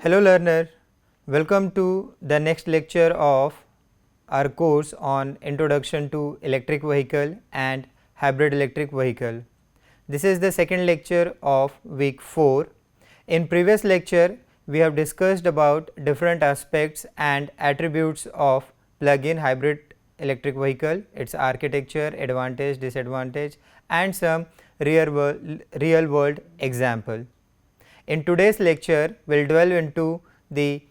Hello learner, welcome to the next lecture of our course on Introduction to Electric Vehicle and Hybrid Electric Vehicle. This is the second lecture of week 4. In previous lecture, we have discussed about different aspects and attributes of plug-in hybrid electric vehicle, its architecture, advantage, disadvantage and some real world example. In today's lecture, we will delve into the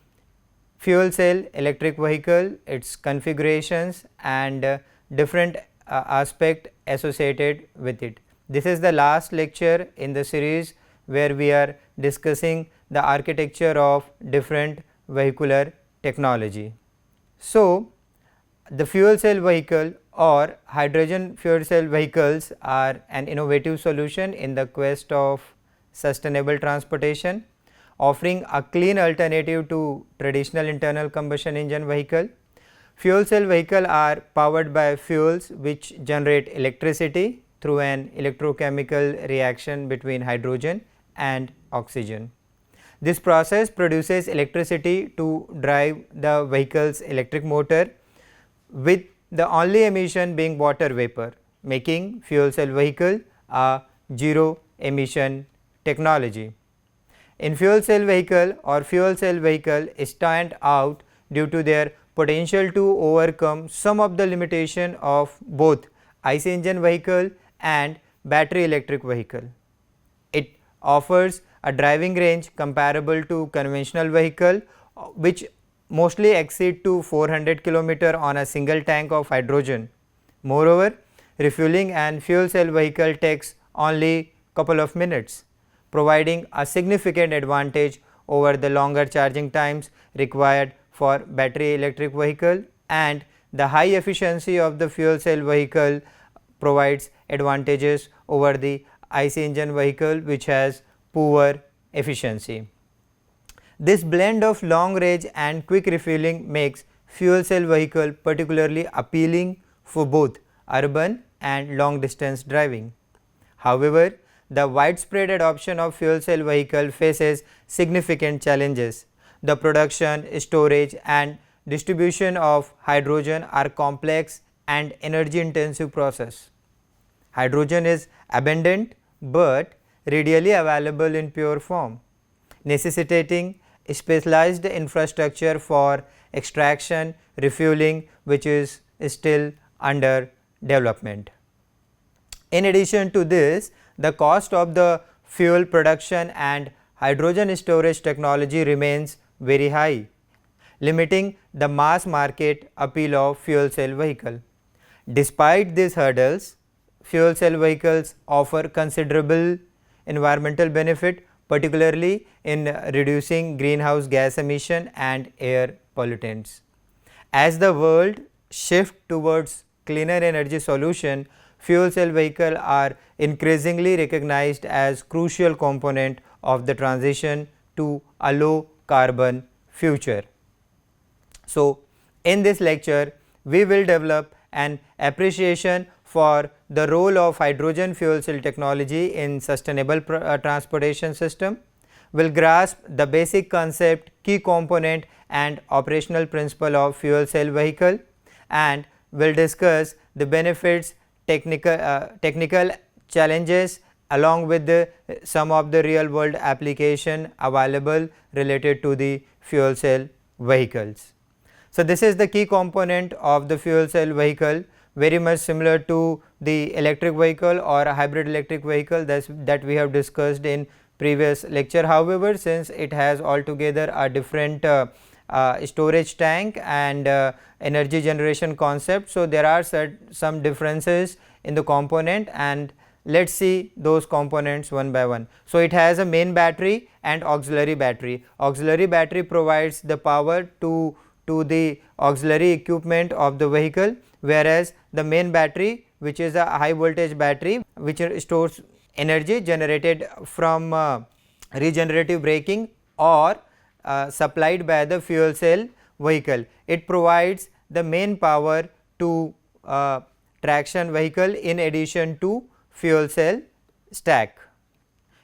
fuel cell electric vehicle, its configurations and different aspect associated with it. This is the last lecture in the series where we are discussing the architecture of different vehicular technology. So, the fuel cell vehicle or hydrogen fuel cell vehicles are an innovative solution in the quest of sustainable transportation, offering a clean alternative to traditional internal combustion engine vehicle. Fuel cell vehicles are powered by fuels which generate electricity through an electrochemical reaction between hydrogen and oxygen. This process produces electricity to drive the vehicle's electric motor, with the only emission being water vapor, making fuel cell vehicle a zero emission technology. In fuel cell vehicle or fuel cell vehicle stand out due to their potential to overcome some of the limitation of both IC engine vehicle and battery electric vehicle. It offers a driving range comparable to conventional vehicle which mostly exceed to 400 km on a single tank of hydrogen. Moreover, refueling and fuel cell vehicle takes only couple of minutes, providing a significant advantage over the longer charging times required for battery electric vehicle, and the high efficiency of the fuel cell vehicle provides advantages over the IC engine vehicle which has poor efficiency. This blend of long range and quick refueling makes fuel cell vehicle particularly appealing for both urban and long distance driving. However, the widespread adoption of fuel cell vehicle faces significant challenges. The production, storage and distribution of hydrogen are complex and energy intensive process. Hydrogen is abundant but readily available in pure form, necessitating specialized infrastructure for extraction, refueling, which is still under development. In addition to this, the cost of the fuel production and hydrogen storage technology remains very high, limiting the mass market appeal of fuel cell vehicle. Despite these hurdles, fuel cell vehicles offer considerable environmental benefit, particularly in reducing greenhouse gas emission and air pollutants. As the world shifts towards cleaner energy solution, fuel cell vehicles are increasingly recognized as crucial component of the transition to a low carbon future. So, in this lecture, we will develop an appreciation for the role of hydrogen fuel cell technology in sustainable transportation system. We will grasp the basic concept, key component and operational principle of fuel cell vehicle, and will discuss the benefits, technical challenges along with some of the real world application available related to the fuel cell vehicles. So, this is the key component of the fuel cell vehicle, very much similar to the electric vehicle or a hybrid electric vehicle that we have discussed in previous lecture. However, since it has altogether a different storage tank and energy generation concept, so there are some differences in the component, and let us see those components one by one. So, it has a main battery and auxiliary battery. Auxiliary battery provides the power to the auxiliary equipment of the vehicle, whereas the main battery, which is a high voltage battery which stores energy generated from regenerative braking or supplied by the fuel cell vehicle. It provides the main power to traction vehicle in addition to fuel cell stack.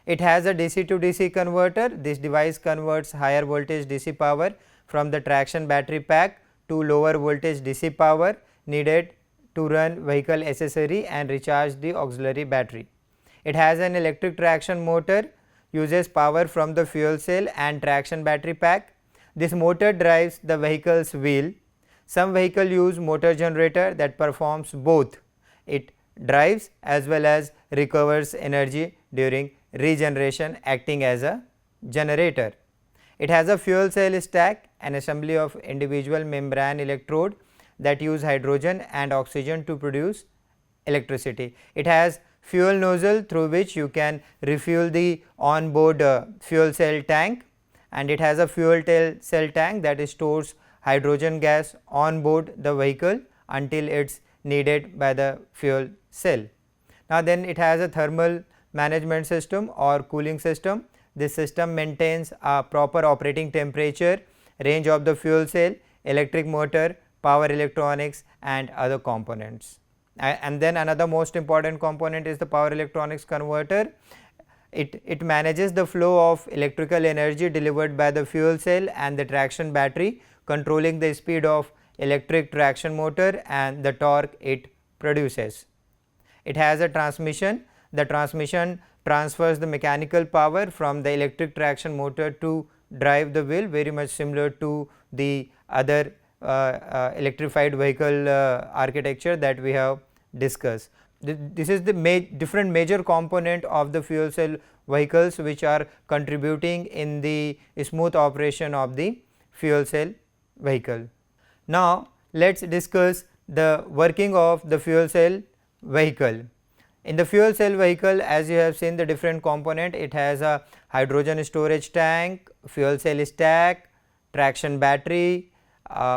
It has a DC to DC converter. This device converts higher voltage DC power from the traction battery pack to lower voltage DC power needed to run vehicle accessory and recharge the auxiliary battery. It has an electric traction motor, uses power from the fuel cell and traction battery pack. This motor drives the vehicle's wheel. Some vehicles use motor generator that performs both. It drives as well as recovers energy during regeneration, acting as a generator. It has a fuel cell stack, an assembly of individual membrane electrode that use hydrogen and oxygen to produce electricity. It has fuel nozzle through which you can refuel the on-board fuel cell tank, and it has a fuel cell tank that stores hydrogen gas on board the vehicle until it is needed by the fuel cell. Now, then it has a thermal management system or cooling system. This system maintains a proper operating temperature, range of the fuel cell, electric motor, power electronics and other components. And then another most important component is the power electronics converter. It manages the flow of electrical energy delivered by the fuel cell and the traction battery, controlling the speed of electric traction motor and the torque it produces. It has a transmission. The transmission transfers the mechanical power from the electric traction motor to drive the wheel, very much similar to the other electrified vehicle architecture that we have discussed. This is the different major component of the fuel cell vehicles which are contributing in the smooth operation of the fuel cell vehicle. Now, let us discuss the working of the fuel cell vehicle. In the fuel cell vehicle, as you have seen the different component, it has a hydrogen storage tank, fuel cell stack, traction battery,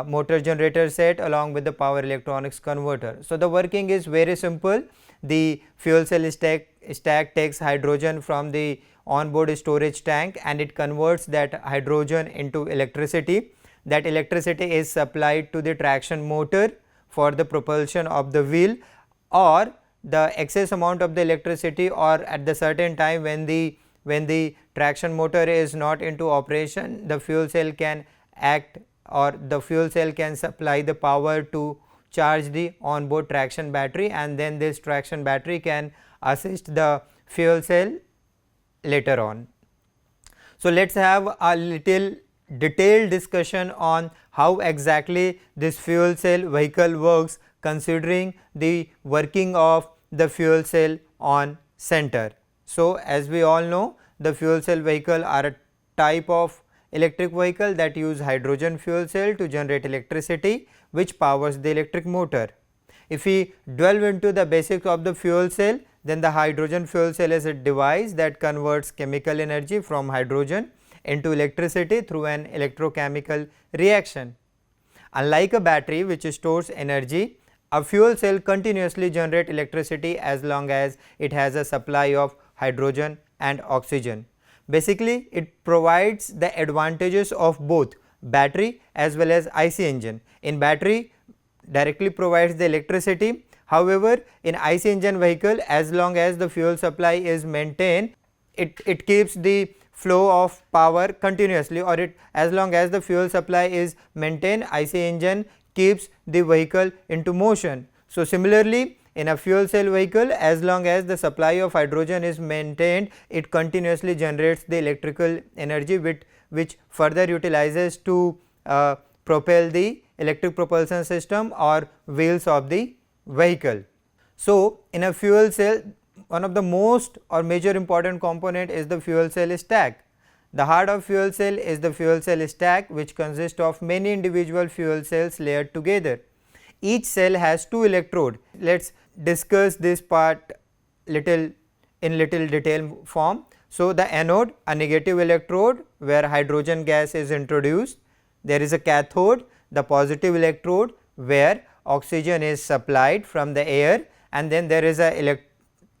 motor generator set along with the power electronics converter. So, the working is very simple. The fuel cell stack takes hydrogen from the onboard storage tank and it converts that hydrogen into electricity. That electricity is supplied to the traction motor for the propulsion of the wheel, or the excess amount of the electricity, or at the certain time when the traction motor is not into operation, the fuel cell can act, or the fuel cell can supply the power to charge the onboard traction battery, and then this traction battery can assist the fuel cell later on. So, let us have a little detailed discussion on how exactly this fuel cell vehicle works, considering the working of the fuel cell on center. So, as we all know, the fuel cell vehicle are a type of electric vehicle that use hydrogen fuel cell to generate electricity, which powers the electric motor. If we delve into the basics of the fuel cell, then the hydrogen fuel cell is a device that converts chemical energy from hydrogen into electricity through an electrochemical reaction. Unlike a battery which stores energy, a fuel cell continuously generates electricity as long as it has a supply of hydrogen and oxygen. Basically, it provides the advantages of both battery as well as IC engine. In battery, directly provides the electricity. However, in IC engine vehicle, as long as the fuel supply is maintained, it keeps the flow of power continuously, or as long as the fuel supply is maintained, IC engine keeps the vehicle into motion. So, similarly, in a fuel cell vehicle, as long as the supply of hydrogen is maintained, it continuously generates the electrical energy which further utilizes to propel the electric propulsion system or wheels of the vehicle. So, in a fuel cell, one of the most or major important component is the fuel cell stack. The heart of fuel cell is the fuel cell stack, which consists of many individual fuel cells layered together. Each cell has two electrodes. Let us discuss this part in little detail form. So, the anode, a negative electrode where hydrogen gas is introduced. There is a cathode, the positive electrode where oxygen is supplied from the air, and then there is a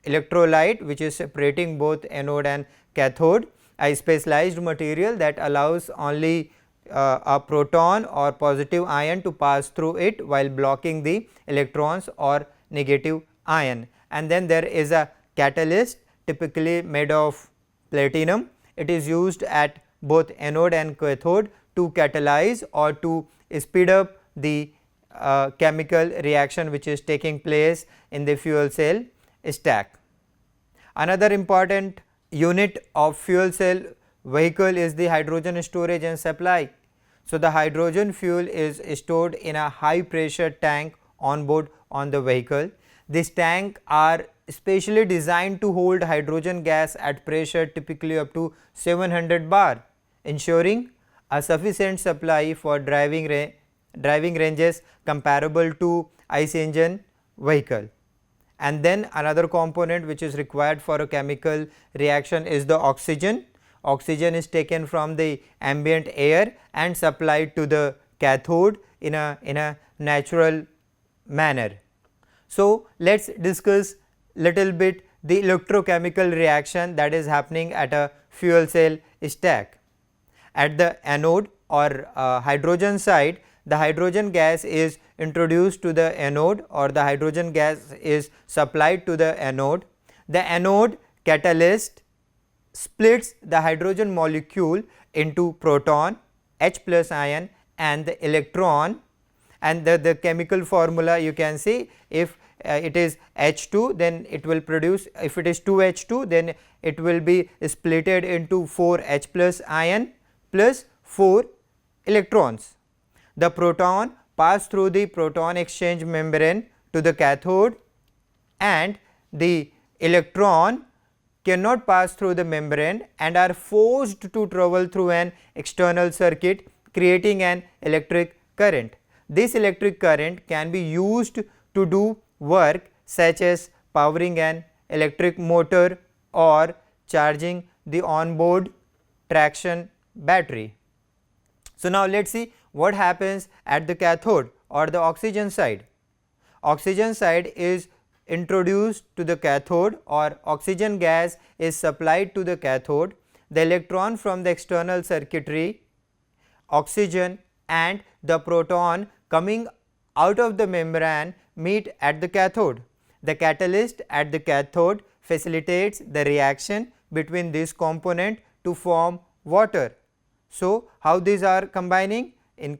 electrolyte which is separating both anode and cathode, a specialized material that allows only a proton or positive ion to pass through it while blocking the electrons or negative ion. And then there is a catalyst typically made of platinum. It is used at both anode and cathode to catalyze or to speed up the chemical reaction which is taking place in the fuel cell stack. Another important unit of fuel cell vehicle is the hydrogen storage and supply. So, the hydrogen fuel is stored in a high pressure tank on board on the vehicle. These tanks are specially designed to hold hydrogen gas at pressure typically up to 700 bar, ensuring a sufficient supply for driving ranges comparable to IC engine vehicle. And then another component which is required for a chemical reaction is the oxygen. Oxygen is taken from the ambient air and supplied to the cathode in a natural manner. So, let us discuss little bit the electrochemical reaction that is happening at a fuel cell stack. At the anode or hydrogen side, the hydrogen gas is introduced to the anode or the hydrogen gas is supplied to the anode. The anode catalyst splits the hydrogen molecule into proton, H plus ion, and the electron, and the chemical formula you can see, if it is H2 then it will produce, if it is 2H2 then it will be splitted into 4 H plus ion plus 4 electrons. The proton pass through the proton exchange membrane to the cathode, and the electron cannot pass through the membrane and are forced to travel through an external circuit, creating an electric current. This electric current can be used to do work such as powering an electric motor or charging the onboard traction battery. So, now let us see what happens at the cathode or the oxygen side. Oxygen side is introduced to the cathode or oxygen gas is supplied to the cathode. The electron from the external circuitry, oxygen and the proton coming out of the membrane meet at the cathode. The catalyst at the cathode facilitates the reaction between this component to form water. So, how these are combining? In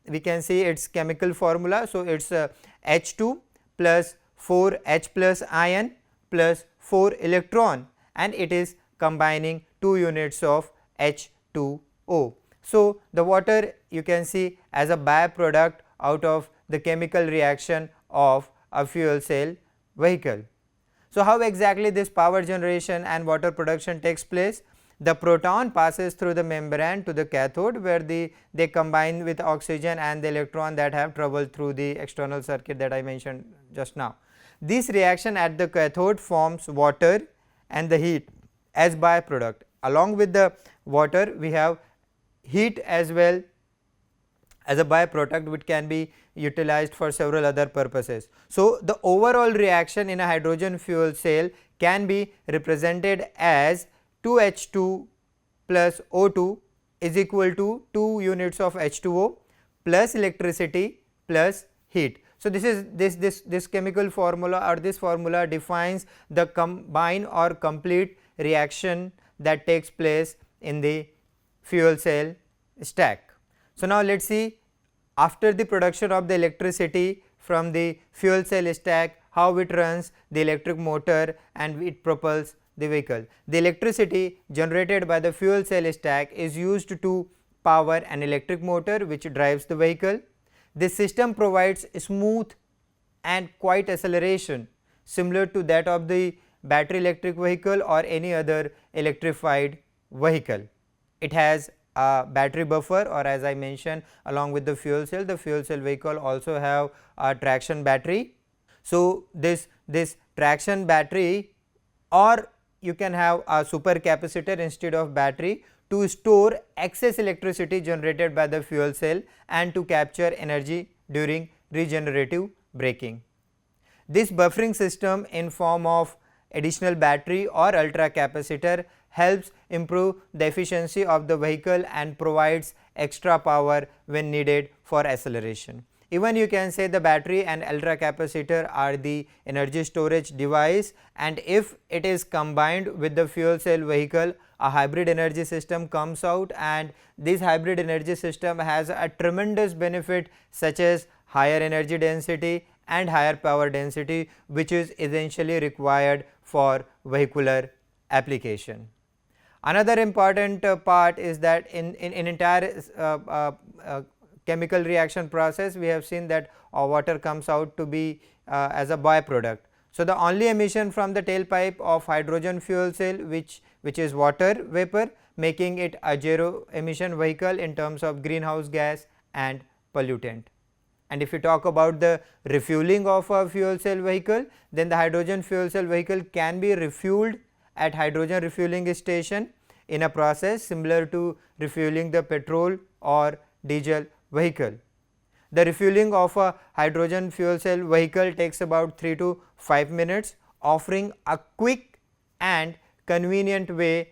we can see its chemical formula. So, it is H2 plus 4 H plus ion plus 4 electron, and it is combining 2 units of H2O. So, the water you can see as a byproduct out of the chemical reaction of a fuel cell vehicle. So, how exactly this power generation and water production takes place? The proton passes through the membrane to the cathode, where they combine with oxygen and the electron that have traveled through the external circuit that I mentioned just now. This reaction at the cathode forms water and the heat as byproduct. Along with the water, we have heat as well as a byproduct, which can be utilized for several other purposes. So, the overall reaction in a hydrogen fuel cell can be represented as 2H2 plus O2 is equal to 2 units of H2O plus electricity plus heat. So, this is this chemical formula, or this formula defines the combined or complete reaction that takes place in the fuel cell stack. So, now let us see, after the production of the electricity from the fuel cell stack, how it runs the electric motor and it propels the vehicle. The electricity generated by the fuel cell stack is used to power an electric motor which drives the vehicle. This system provides smooth and quiet acceleration similar to that of the battery electric vehicle or any other electrified vehicle. It has a battery buffer, or as I mentioned, along with the fuel cell vehicle also have a traction battery. So, this traction battery, or you can have a super capacitor instead of battery, to store excess electricity generated by the fuel cell and to capture energy during regenerative braking. This buffering system in form of additional battery or ultra capacitor helps improve the efficiency of the vehicle and provides extra power when needed for acceleration. Even you can say the battery and ultra capacitor are the energy storage device, and if it is combined with the fuel cell vehicle, a hybrid energy system comes out, and this hybrid energy system has a tremendous benefit such as higher energy density and higher power density, which is essentially required for vehicular application. Another important part is that in entire chemical reaction process, we have seen that water comes out to be as a byproduct. So, the only emission from the tailpipe of hydrogen fuel cell which is water vapor, making it a zero emission vehicle in terms of greenhouse gas and pollutant. And if you talk about the refueling of a fuel cell vehicle, then the hydrogen fuel cell vehicle can be refueled at hydrogen refueling station in a process similar to refueling the petrol or diesel vehicle. The refueling of a hydrogen fuel cell vehicle takes about 3 to 5 minutes, offering a quick and convenient way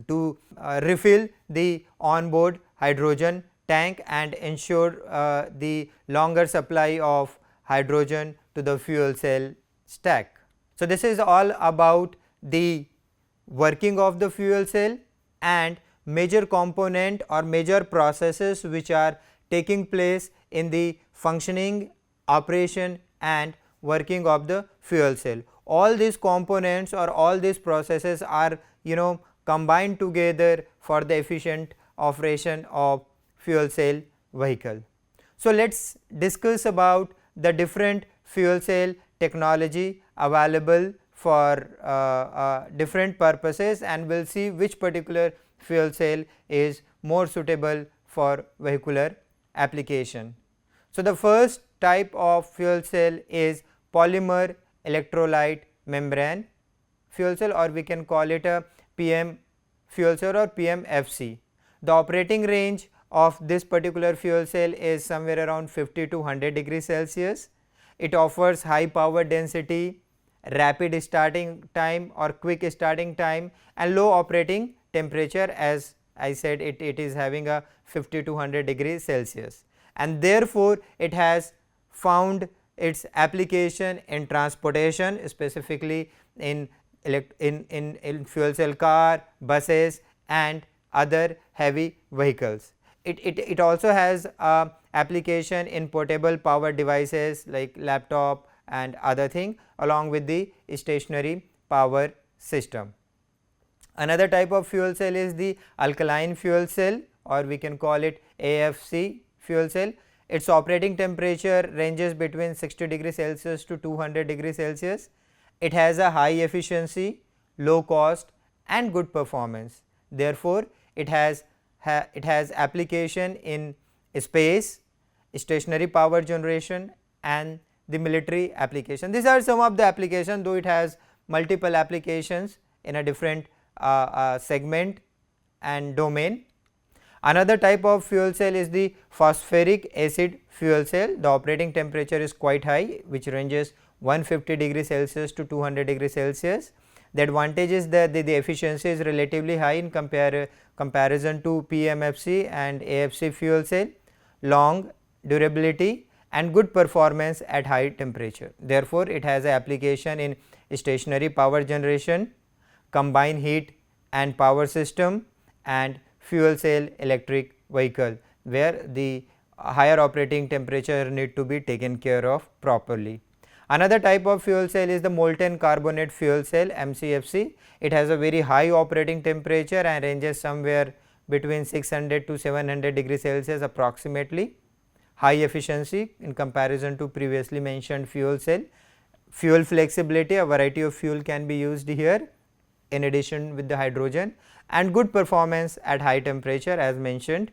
to refill the onboard hydrogen tank and ensure the longer supply of hydrogen to the fuel cell stack. So, this is all about the working of the fuel cell and major component or major processes which are taking place in the functioning, operation and working of the fuel cell. All these components or all these processes are combined together for the efficient operation of fuel cell vehicle. So, let us discuss about the different fuel cell technology available for different purposes, and we will see which particular fuel cell is more suitable for vehicular application. So, the first type of fuel cell is polymer electrolyte membrane fuel cell, or we can call it a PM fuel cell or PMFC. The operating range of this particular fuel cell is somewhere around 50 to 100 degrees Celsius. It offers high power density, rapid starting time or quick starting time and low operating temperature. As I said, it is having a 50 to 100 degrees Celsius, and therefore, it has found its application in transportation, specifically in fuel cell car, buses and other heavy vehicles. It also has application in portable power devices like laptop and other thing, along with the stationary power system. Another type of fuel cell is the alkaline fuel cell, or we can call it AFC fuel cell. Its operating temperature ranges between 60 degrees Celsius to 200 degrees Celsius. It has a high efficiency, low cost and good performance. Therefore, it has application in space, stationary power generation and the military application. These are some of the applications, though it has multiple applications in a different segment and domain. Another type of fuel cell is the phosphoric acid fuel cell. The operating temperature is quite high, which ranges 150 degrees Celsius to 200 degrees Celsius. The advantage is that the efficiency is relatively high in comparison to PMFC and AFC fuel cell, long durability and good performance at high temperature. Therefore, it has an application in stationary power generation, combined heat and power system and fuel cell electric vehicle, where the higher operating temperature need to be taken care of properly. Another type of fuel cell is the molten carbonate fuel cell, MCFC. It has a very high operating temperature and ranges somewhere between 600 to 700 degrees Celsius approximately. High efficiency in comparison to previously mentioned fuel cell. Fuel flexibility, a variety of fuel can be used here in addition with the hydrogen, and good performance at high temperature as mentioned.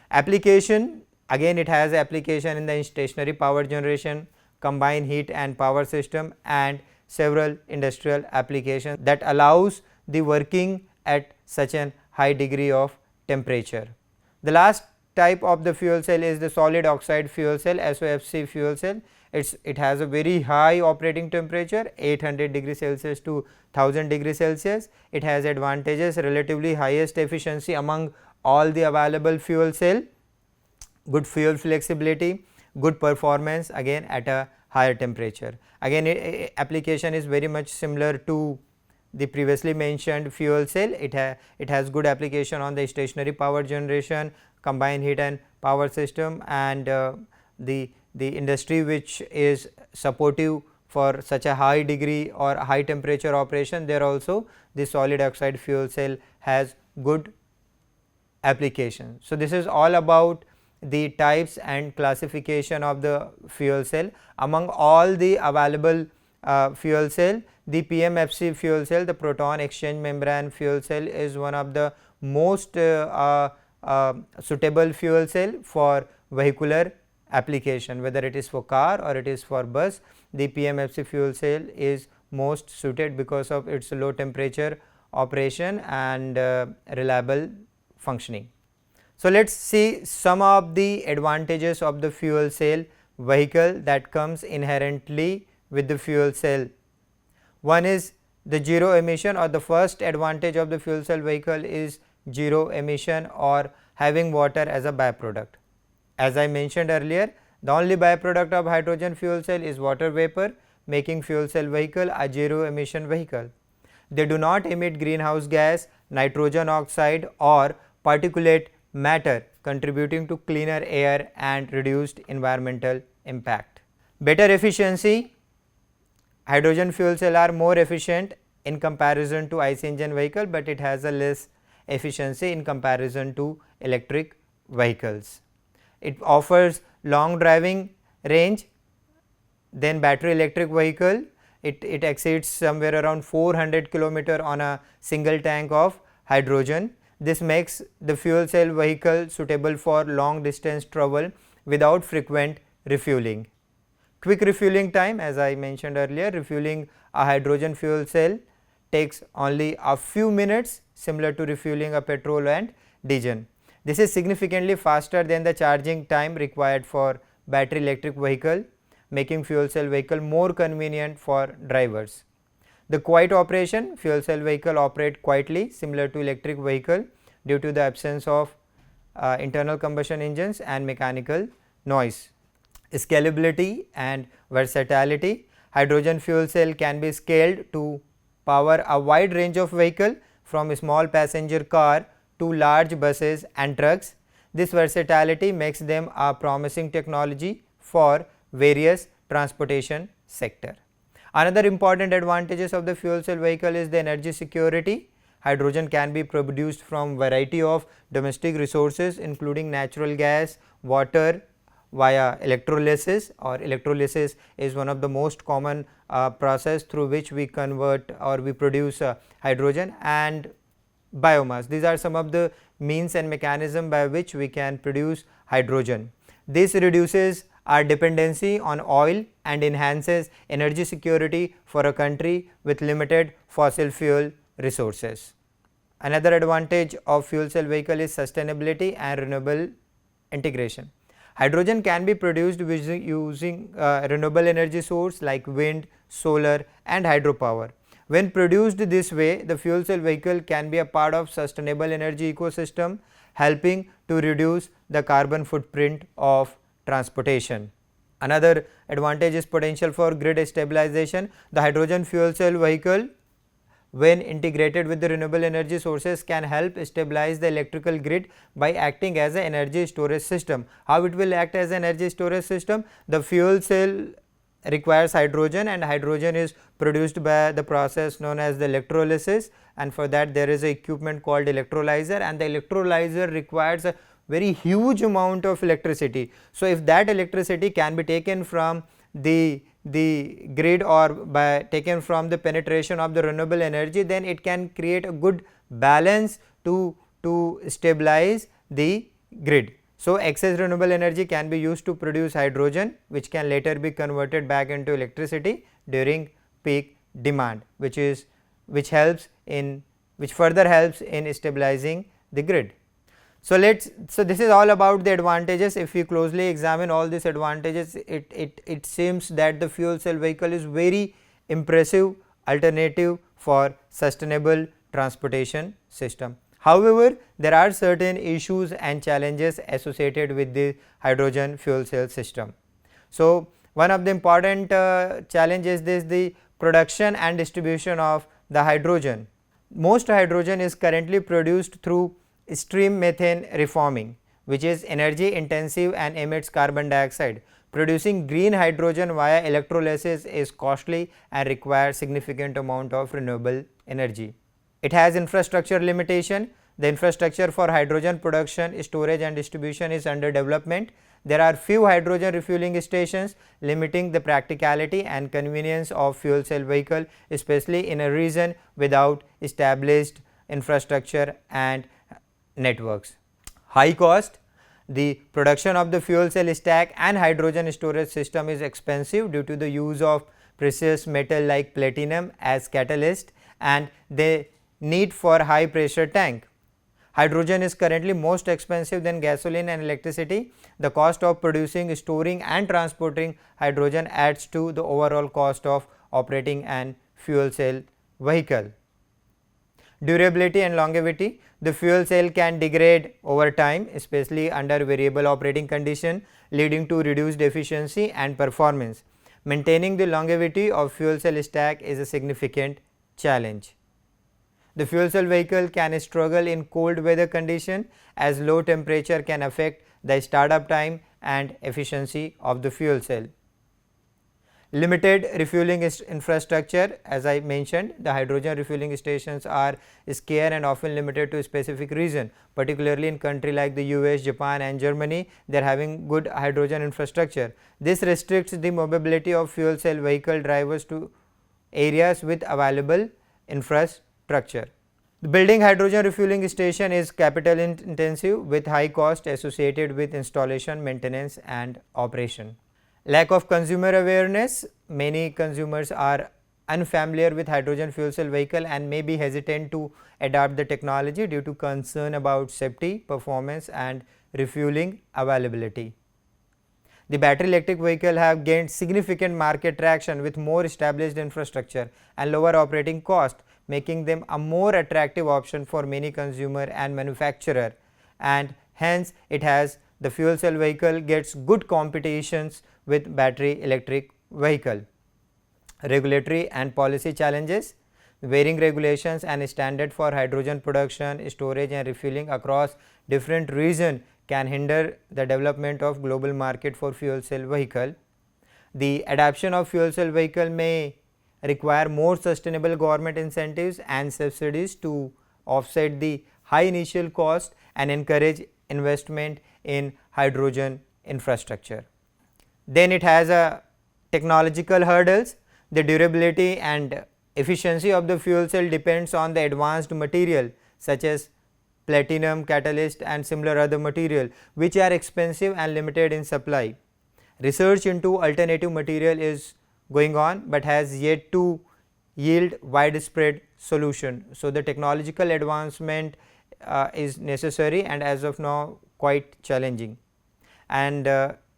Application, again it has application in the stationary power generation, combined heat and power system and several industrial applications that allows the working at such an high degree of temperature. The last type of the fuel cell is the solid oxide fuel cell, SOFC fuel cell. It has a very high operating temperature, 800 degrees Celsius to 1000 degrees Celsius. It has advantages, relatively highest efficiency among all the available fuel cell, good fuel flexibility, good performance again at a higher temperature. Again, application is very much similar to the previously mentioned fuel cell. It has good application on the stationary power generation, combined heat and power system, and the industry which is supportive for such a high degree or high temperature operation, there also the solid oxide fuel cell has good application. So, this is all about the types and classification of the fuel cell. Among all the available fuel cell, the PMFC fuel cell, the proton exchange membrane fuel cell, is one of the most suitable fuel cell for vehicular application, whether it is for car or it is for bus. The PMFC fuel cell is most suited because of its low temperature operation and reliable functioning. So, let us see some of the advantages of the fuel cell vehicle that comes inherently with the fuel cell. One is the zero emission, or the first advantage of the fuel cell vehicle is zero emission or having water as a byproduct. As I mentioned earlier, the only byproduct of hydrogen fuel cell is water vapor, making fuel cell vehicle a zero emission vehicle. They do not emit greenhouse gas, nitrogen oxide or particulate matter, contributing to cleaner air and reduced environmental impact. Better efficiency. Hydrogen fuel cell are more efficient in comparison to IC engine vehicle, but it has a less efficiency in comparison to electric vehicles. It offers long driving range than battery electric vehicle. It exceeds somewhere around 400 km on a single tank of hydrogen. This makes the fuel cell vehicle suitable for long distance travel without frequent refueling. Quick refueling time, as I mentioned earlier, refueling a hydrogen fuel cell takes only a few minutes, similar to refueling a petrol and diesel. This is significantly faster than the charging time required for battery electric vehicle, making fuel cell vehicle more convenient for drivers. The quiet operation. Fuel cell vehicle operate quietly, similar to electric vehicle, due to the absence of internal combustion engines and mechanical noise. Scalability and versatility. Hydrogen fuel cell can be scaled to power a wide range of vehicle, from small passenger car to large buses and trucks. This versatility makes them a promising technology for various transportation sector. Another important advantages of the fuel cell vehicle is the energy security. Hydrogen can be produced from variety of domestic resources, including natural gas, water, via electrolysis, or electrolysis is one of the most common process through which we convert or we produce hydrogen, and biomass. These are some of the means and mechanism by which we can produce hydrogen. This reduces our dependency on oil and enhances energy security for a country with limited fossil fuel resources. Another advantage of fuel cell vehicle is sustainability and renewable integration. Hydrogen can be produced using renewable energy source like wind, solar and hydropower. When produced this way, the fuel cell vehicle can be a part of sustainable energy ecosystem, helping to reduce the carbon footprint of transportation. Another advantage is potential for grid stabilization. The hydrogen fuel cell vehicle, when integrated with the renewable energy sources, can help stabilize the electrical grid by acting as an energy storage system. How it will act as an energy storage system? The fuel cell requires hydrogen, and hydrogen is produced by the process known as the electrolysis, and for that there is a equipment called electrolyzer, and the electrolyzer requires a very huge amount of electricity. So, if that electricity can be taken from the grid or by taken from the penetration of the renewable energy, then it can create a good balance to stabilize the grid. So, excess renewable energy can be used to produce hydrogen, which can later be converted back into electricity during peak demand, which further helps in stabilizing the grid. So, this is all about the advantages. If we closely examine all these advantages, it seems that the fuel cell vehicle is very impressive alternative for sustainable transportation system. However, there are certain issues and challenges associated with the hydrogen fuel cell system. So, one of the important challenges is the production and distribution of the hydrogen. Most hydrogen is currently produced through stream methane reforming, which is energy intensive and emits carbon dioxide. Producing green hydrogen via electrolysis is costly and requires significant amount of renewable energy. It has infrastructure limitation. The infrastructure for hydrogen production, storage and distribution is under development. There are few hydrogen refueling stations, limiting the practicality and convenience of fuel cell vehicle, especially in a region without established infrastructure and networks. High cost. The production of the fuel cell stack and hydrogen storage system is expensive due to the use of precious metal like platinum as catalyst and the need for high pressure tank. Hydrogen is currently most expensive than gasoline and electricity. The cost of producing, storing and transporting hydrogen adds to the overall cost of operating an fuel cell vehicle. Durability and longevity. The fuel cell can degrade over time, especially under variable operating condition, leading to reduced efficiency and performance. Maintaining the longevity of fuel cell stack is a significant challenge. The fuel cell vehicle can struggle in cold weather condition, as low temperature can affect the startup time and efficiency of the fuel cell. Limited refueling infrastructure. As I mentioned, the hydrogen refueling stations are scarce and often limited to a specific region, particularly in countries like the US, Japan and Germany. They are having good hydrogen infrastructure. This restricts the mobility of fuel cell vehicle drivers to areas with available infrastructure. The building hydrogen refueling station is capital intensive with high cost associated with installation, maintenance and operation. Lack of consumer awareness. Many consumers are unfamiliar with hydrogen fuel cell vehicle and may be hesitant to adopt the technology due to concern about safety, performance and refueling availability. The battery electric vehicle have gained significant market traction with more established infrastructure and lower operating cost, making them a more attractive option for many consumer and manufacturer, and hence it has the fuel cell vehicle gets good competitions with battery electric vehicle. Regulatory and policy challenges. Varying regulations and standard for hydrogen production, storage and refueling across different regions can hinder the development of global market for fuel cell vehicle. The adoption of fuel cell vehicle may require more sustainable government incentives and subsidies to offset the high initial cost and encourage investment in hydrogen infrastructure. Then it has a technological hurdles. The durability and efficiency of the fuel cell depends on the advanced material such as platinum, catalyst and similar other material, which are expensive and limited in supply. Research into alternative material is going on, but has yet to yield widespread solution. So, the technological advancement is necessary and as of now quite challenging, and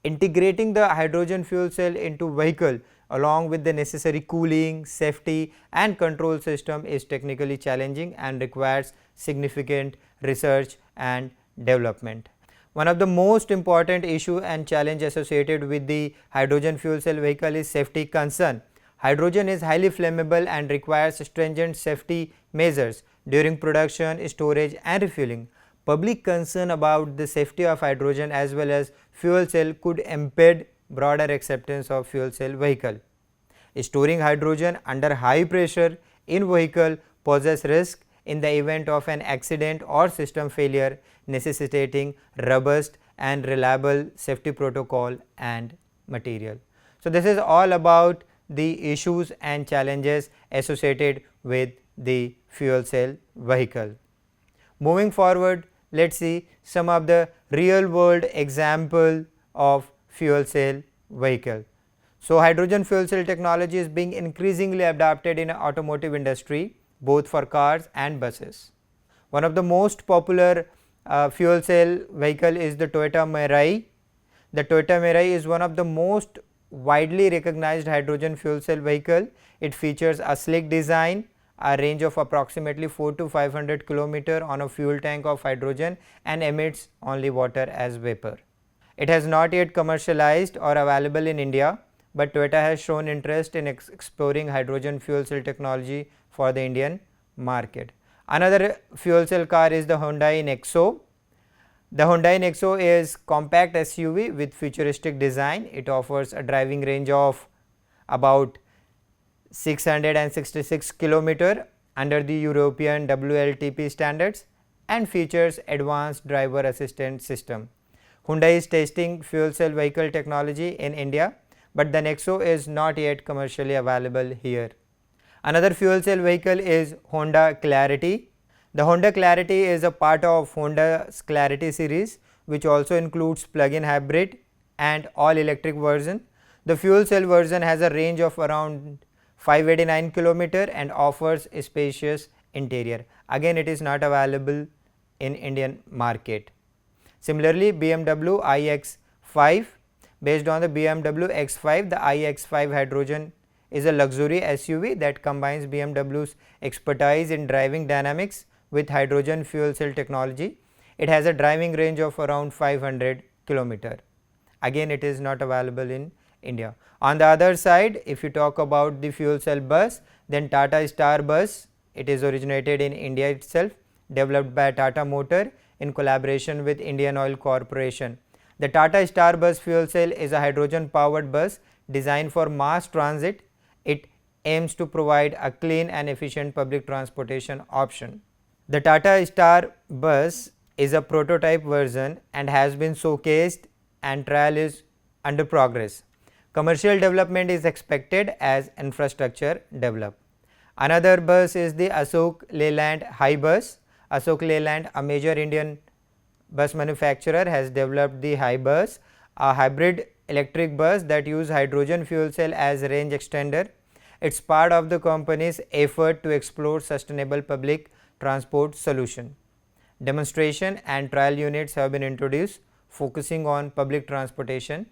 integrating the hydrogen fuel cell into vehicle along with the necessary cooling, safety and control system is technically challenging and requires significant research and development. One of the most important issue and challenge associated with the hydrogen fuel cell vehicle is safety concern. Hydrogen is highly flammable and requires stringent safety measures during production, storage and refueling. Public concern about the safety of hydrogen as well as fuel cell could impede broader acceptance of fuel cell vehicle. Storing hydrogen under high pressure in vehicle poses risk in the event of an accident or system failure, necessitating robust and reliable safety protocol and material. So, this is all about the issues and challenges associated with the fuel cell vehicle. Moving forward, let us see some of the real world example of fuel cell vehicle. So, hydrogen fuel cell technology is being increasingly adopted in automotive industry, both for cars and buses. One of the most popular fuel cell vehicle is the Toyota Mirai. The Toyota Mirai is one of the most widely recognized hydrogen fuel cell vehicle. It features a sleek design, a range of approximately 400 to 500 km on a fuel tank of hydrogen and emits only water as vapor. It has not yet commercialized or available in India, but Toyota has shown interest in exploring hydrogen fuel cell technology for the Indian market. Another fuel cell car is the Hyundai Nexo. The Hyundai Nexo is compact SUV with futuristic design. It offers a driving range of about 666 km under the European WLTP standards and features advanced driver assistance system. Hyundai is testing fuel cell vehicle technology in India, but the Nexo is not yet commercially available here. Another fuel cell vehicle is Honda Clarity. The Honda Clarity is a part of Honda's Clarity series, which also includes plug-in hybrid and all-electric version. The fuel cell version has a range of around 589 km and offers a spacious interior. Again, it is not available in Indian market. Similarly, BMW iX5, based on the BMW X5, the iX5 hydrogen is a luxury SUV that combines BMW's expertise in driving dynamics with hydrogen fuel cell technology. It has a driving range of around 500 km. Again, it is not available in India. On the other side, if you talk about the fuel cell bus, then Tata Star Bus, it is originated in India itself, developed by Tata Motor in collaboration with Indian Oil Corporation. The Tata Star Bus fuel cell is a hydrogen powered bus designed for mass transit. It aims to provide a clean and efficient public transportation option. The Tata Star Bus is a prototype version and has been showcased and trial is under progress. Commercial development is expected as infrastructure develop. Another bus is the Ashok Leyland High Bus. Ashok Leyland, a major Indian bus manufacturer, has developed the High Bus, a hybrid electric bus that uses hydrogen fuel cell as range extender. It's part of the company's effort to explore sustainable public transport solution. Demonstration and trial units have been introduced focusing on public transportation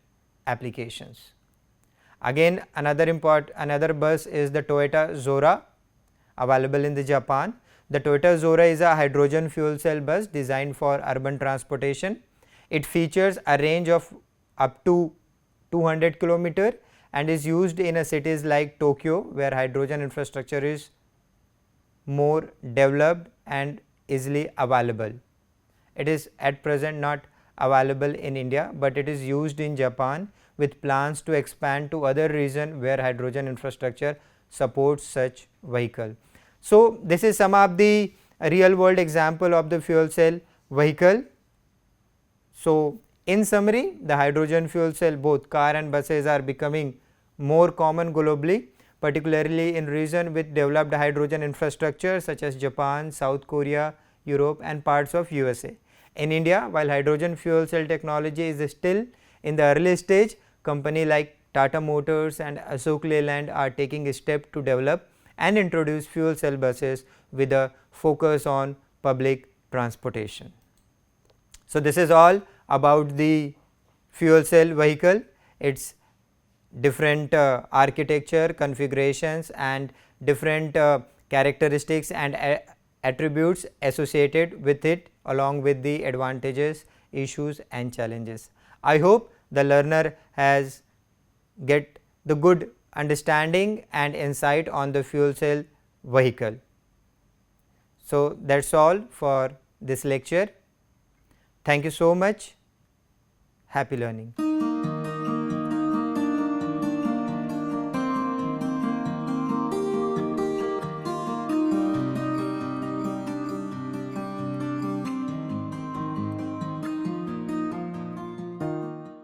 applications. Again, another bus is the Toyota Zora, available in the Japan. The Toyota Zora is a hydrogen fuel cell bus designed for urban transportation. It features a range of up to 200 km and is used in cities like Tokyo, where hydrogen infrastructure is more developed and easily available. It is at present not available in India, but it is used in Japan with plans to expand to other regions where hydrogen infrastructure supports such vehicle. So, this is some of the real world example of the fuel cell vehicle. So, in summary, the hydrogen fuel cell, both car and buses, are becoming more common globally, particularly in regions with developed hydrogen infrastructure such as Japan, South Korea, Europe and parts of USA. In India, while hydrogen fuel cell technology is still in the early stage, companies like Tata Motors and Ashok Leyland are taking a step to develop and introduce fuel cell buses with a focus on public transportation. So, this is all about the fuel cell vehicle, its different architecture, configurations and different characteristics and attributes associated with it, along with the advantages, issues and challenges. I hope the learner has get the good understanding and insight on the fuel cell vehicle. So, that is all for this lecture. Thank you so much. Happy learning.